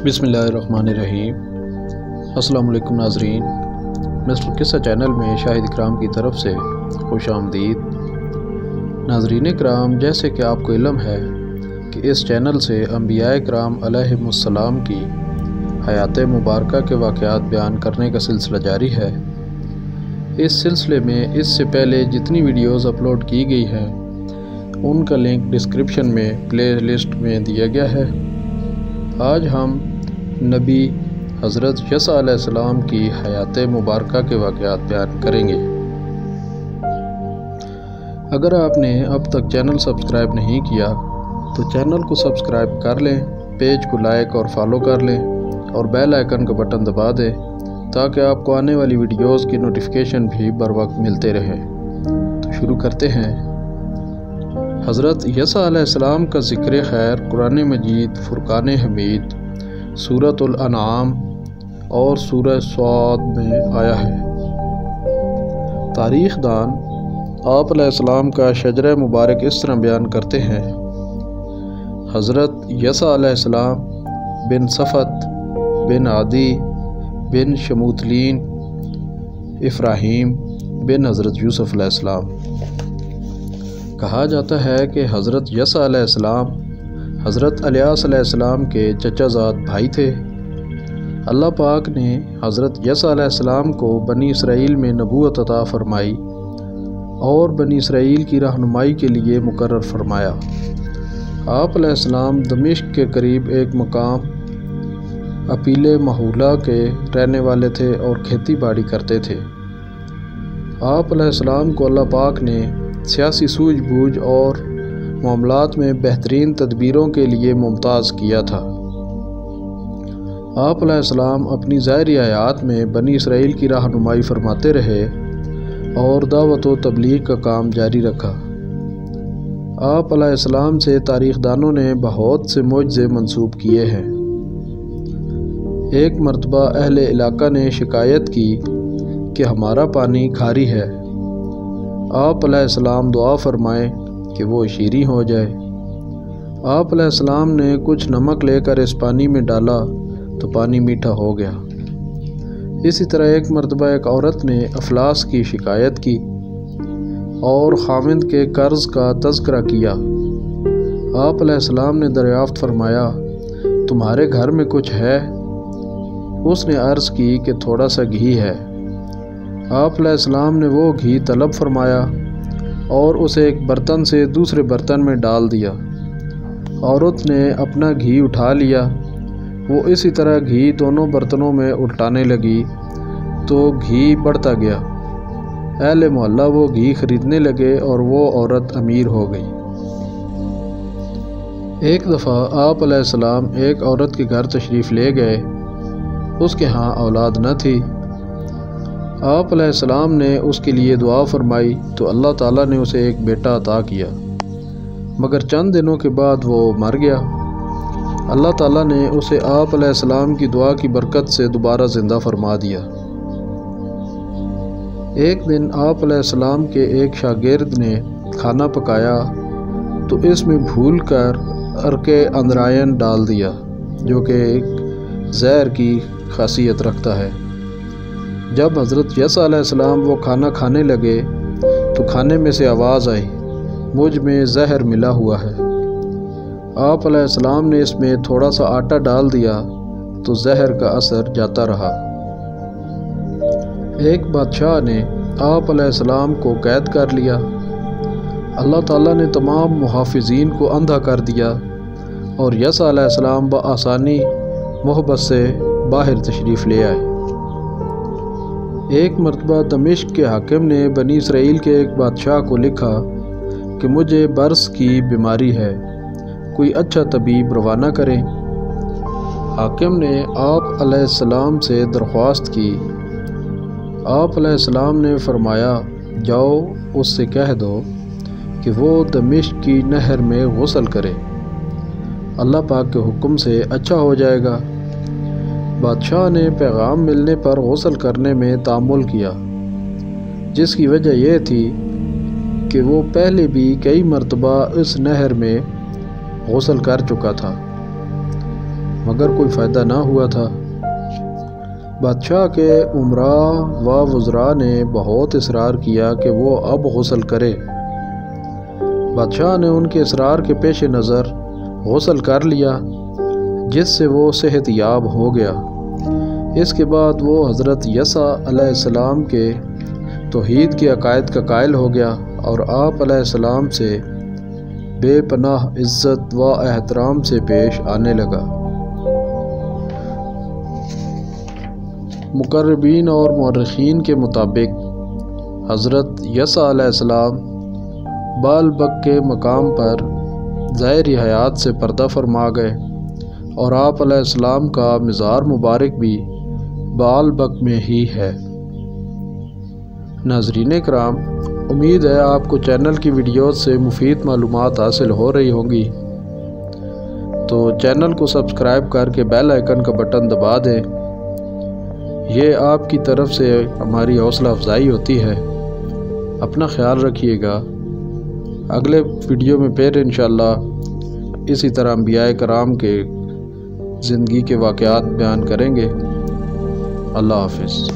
बिस्मिल्लाहिर्रहमानिर्रहीम। अस्सलाम वालेकुम नाज़रीन, मिस्टर किस्सा चैनल में शाहिद इकराम की तरफ से खुश आमदीद। नाज़रीन इकराम, जैसे कि आपको इल्म है कि इस चैनल से अंबिया इकराम अलैहिमुस्सलाम की हयात मुबारका के वाक़यात बयान करने का सिलसिला जारी है। इस सिलसिले में इससे पहले जितनी वीडियोज़ अपलोड की गई हैं उनका लिंक डिस्क्रिप्शन में प्ले लिस्ट में दिया गया है। आज हम नबी हज़रत यसा अलैहिस्सलाम की हयात मुबारका के वाक़यात बयान करेंगे। अगर आपने अब तक चैनल सब्सक्राइब नहीं किया तो चैनल को सब्सक्राइब कर लें, पेज को लाइक और फॉलो कर लें और बेल आइकन का बटन दबा दें ताकि आपको आने वाली वीडियोज़ की नोटिफिकेशन भी बर वक्त मिलते रहे। तो शुरू करते हैं। हज़रत यसा अलैहिस्सलाम का ज़िक्र खैर कुरान मजीद, फुरकान हमीद, सूरतुल अनआम और सूरह स्वाद में आया है। तारीख़ दान आप अलैहिस्सलाम का शजर मुबारक इस तरह बयान करते हैं। हज़रत यसा अलैहिस्सलाम बिन सफ़त बिन आदी बिन शमूतलीन इफ्राहीम बिन हज़रत यूसुफ अलैहिस्सलाम। कहा जाता है कि हज़रत यसा अलैहिस्सलाम हज़रत इलियास अलैहिस्सलाम के चचाज़ाद भाई थे। अल्लाह पाक ने हज़रत यसा अलैहिस्सलाम को बनी इसराइल में नबूवत अता फ़रमाई और बनी इसराइल की रहनुमाई के लिए मुकर्रर फ़रमाया। आप अलैहिस्सलाम दमिश्क के करीब एक मकाम अपीले महूला के रहने वाले थे और खेती बाड़ी करते थे। आप अलैहिस्सलाम को अल्लाह पाक ने सियासी सूझबूझ और मामलात में बेहतरीन तदबीरों के लिए मुमताज़ किया था। आप अलैहिस्सलाम अपनी ज़ाहिरी हयात में बनी इसराइल की रहनुमाई फरमाते रहे और दावत व तबलीग का काम जारी रखा। आप अलैहिस्सलाम से तारीख़दानों ने बहुत से मुअज़्ज़े मंसूब किए हैं। एक मरतबा अहले इलाका ने शिकायत की कि हमारा पानी खारी है। आप अलैहिस्सलाम दुआ फरमाएं कि वो शीरी हो जाए। आप अलैहिस्सलाम ने कुछ नमक लेकर इस पानी में डाला तो पानी मीठा हो गया। इसी तरह एक मरतबा एक औरत ने अफलास की शिकायत की और खाविंद के कर्ज़ का तज़किरा किया। आप अलैहिस्सलाम ने दरियाफ़्त फरमाया, तुम्हारे घर में कुछ है? उसने अर्ज़ की कि थोड़ा सा घी है। आप अलैहिस्सलाम ने वो घी तलब फरमाया और उसे एक बर्तन से दूसरे बर्तन में डाल दिया। औरत ने अपना घी उठा लिया। वो इसी तरह घी दोनों बर्तनों में उल्टाने लगी तो घी बढ़ता गया। अहले मोहल्ला वो घी खरीदने लगे और वो औरत अमीर हो गई। एक दफ़ा आप अलैहिस्सलाम एक औरत के घर तशरीफ़ ले गए। उसके यहाँ औलाद न थी। आप अलैहिस्सलाम ने उसके लिए दुआ फरमाई तो अल्लाह ताला ने उसे एक बेटा अता किया, मगर चंद दिनों के बाद वो मर गया। अल्लाह ताला ने उसे आप अलैहिस्सलाम की दुआ की बरकत से दोबारा ज़िंदा फरमा दिया। एक दिन आप अलैहिस्सलाम के एक शागिर्द ने खाना पकाया तो इसमें भूल कर अर्के अंदरायन डाल दिया, जो कि एक जहर की खासियत रखता है। जब हज़रत यसा अलैहिस्सलाम वो खाना खाने लगे तो खाने में से आवाज़ आई, मुझ में जहर मिला हुआ है। आप अलैहिस्सलाम ने इसमें थोड़ा सा आटा डाल दिया तो जहर का असर जाता रहा। एक बादशाह ने आप अलैहिस्सलाम को कैद कर लिया। अल्लाह ताला ने तमाम मुहाफ़िज़ीन को अंधा कर दिया और यसा अलैहिस्सलाम बआसानी मोहब्बत से बाहर तशरीफ़ ले आए। एक मरतबा दमिश्क के हाकिम ने बनी इसराइल के एक बादशाह को लिखा कि मुझे बर्स की बीमारी है, कोई अच्छा तबीब रवाना करें। हाकिम ने आप अलैहिस्सलाम से दरख्वास्त की। आप अलैहिस्सलाम ने फरमाया, जाओ उससे कह दो कि वो दमिश्क की नहर में गुस्ल करे, अल्लाह पाक के हुक्म से अच्छा हो जाएगा। बादशाह ने पैगाम मिलने पर गुस्ल करने में तामुल किया, जिसकी वजह यह थी कि वो पहले भी कई मरतबा इस नहर में गुस्ल कर चुका था। مگر کوئی فائدہ نہ ہوا تھا۔ بادشاہ کے امراء و وزراء نے بہت اصرار کیا کہ وہ اب غسل کرے۔ بادشاہ نے ان کے اصرار کے پیش نظر غسل کر لیا، جس سے وہ صحت یاب ہو گیا۔ اس کے بعد وہ حضرت یسع علیہ السلام کے توحید کے عقائد کا قائل ہو گیا اور آپ علیہ السلام سے بے پناہ عزت و احترام سے پیش آنے لگا۔ مقربین اور مورخین کے مطابق حضرت یسع علیہ السلام بال بک کے مقام پر ظاہری حیات سے پردہ فرما گئے اور آپ علیہ السلام کا مزار مبارک بھی بال بک میں ہی ہے۔ ناظرین کرام، امید ہے آپ کو چینل کی ویڈیوز سے مفید معلومات حاصل ہو رہی ہوں گی، تو چینل کو سبسکرائب کر کے بیل آئیکن کا بٹن دبا دیں۔ یہ آپ کی طرف سے ہماری حوصلہ افزائی ہوتی ہے۔ اپنا خیال رکھیے گا۔ اگلے ویڈیو میں پھر انشاءاللہ اسی طرح انبیاء کرام کے زندگی کے واقعات بیان کریں گے۔ اللہ حافظ۔